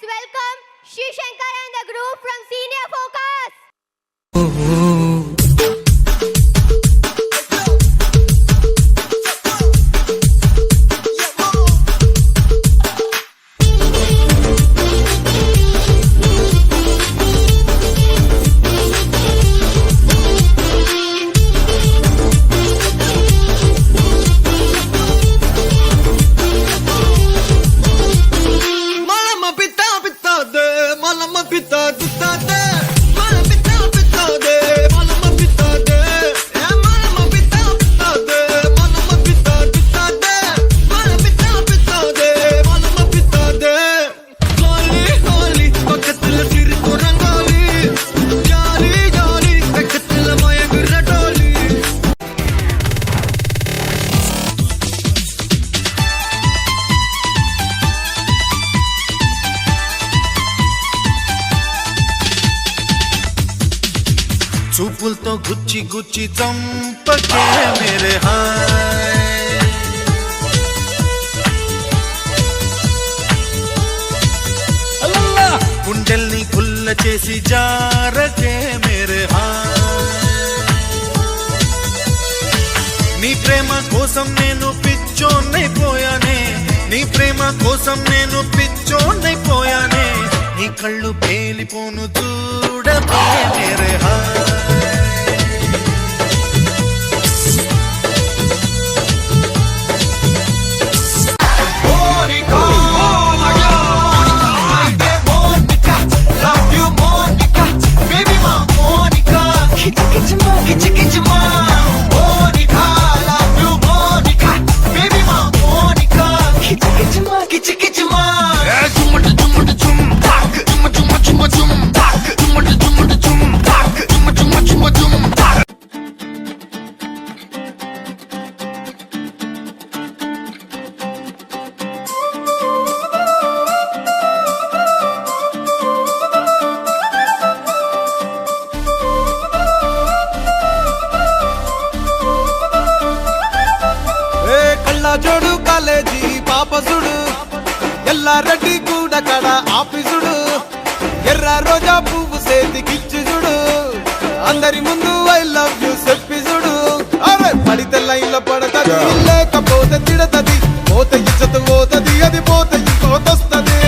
Let's welcome Shri Shankar and the group from Senior Focus. చూపులతో గుచ్చి గుచ్చి చంపకే మేరే hi గుండెల్ని కుల్ల చేసి జారకే మేరే హాయ్ నీ ప్రేమ కోసం నేను పిచ్చోన్నైపోయానే నీ ప్రేమ కోసం నేను పిచ్చోన్నైపోయానే నీ కళ్ళు పేలిపోను చూడకే మేరే హాయ్ జోడు కాలేజీ పాపసుడు ఎల్లారెడ్డి కూడా కడ ఆఫీసుడు ఎర్ర రోజా పువ్వు సేతికిచ్చి చూడు అందరి ముందు ఐ లవ్ యూ చెప్పి చూడు అరే పడితే లైన్ లో పడతది లేకపోతే తిడతది పోతే ఇచ్చత పోతది అది పోతే ఇంకోతొస్తది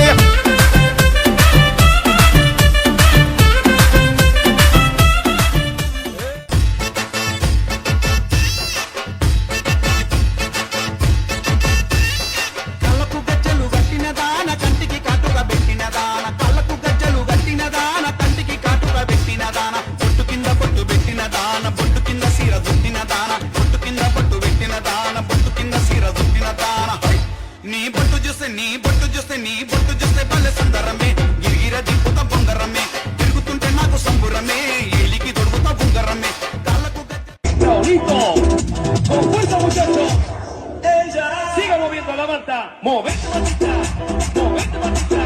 నీ బొట్టు చూస్తే భలే సుందరమే గిరిగిర దిప్పుత బొంగరమే తిరుగుతుంటే నాకు సంబురమే ఏలికి దొరుకుతా బొంగరమే కాళ్ళకు ¡Listo! ¡Con fuerza, muchachos! ¡Ella! ¡Siga moviendo la manta! ¡Movete, matita! ¡Movete, matita!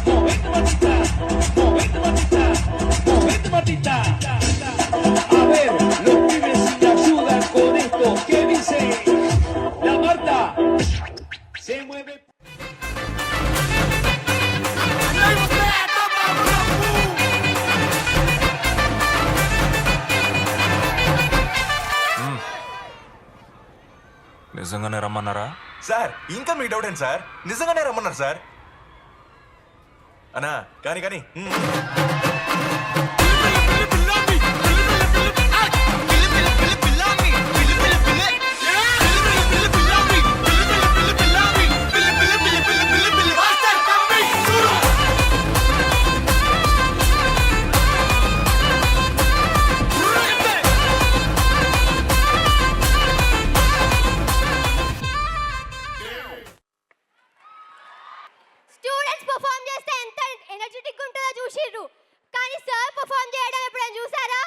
¡Movete, matita! ¡Movete, matita! ¡Movete, matita! A ver, los pibes te ayudan con esto. ¿Qué dice? La Marta se mueve. నిజంగానే రమ్మన్నారా sir? ఇంకా మీ doubt ఏంటి sir? నిజంగానే రమ్మన్నారు sir. అన్నా కానీ కానీ students perform చేస్తే ఎంత ఎనర్జెటిక్ ఉంటుందో చూసిర్రు, కానీ సార్ పర్ఫార్మ్ చేయడం ఎప్పుడైనా చూసారా?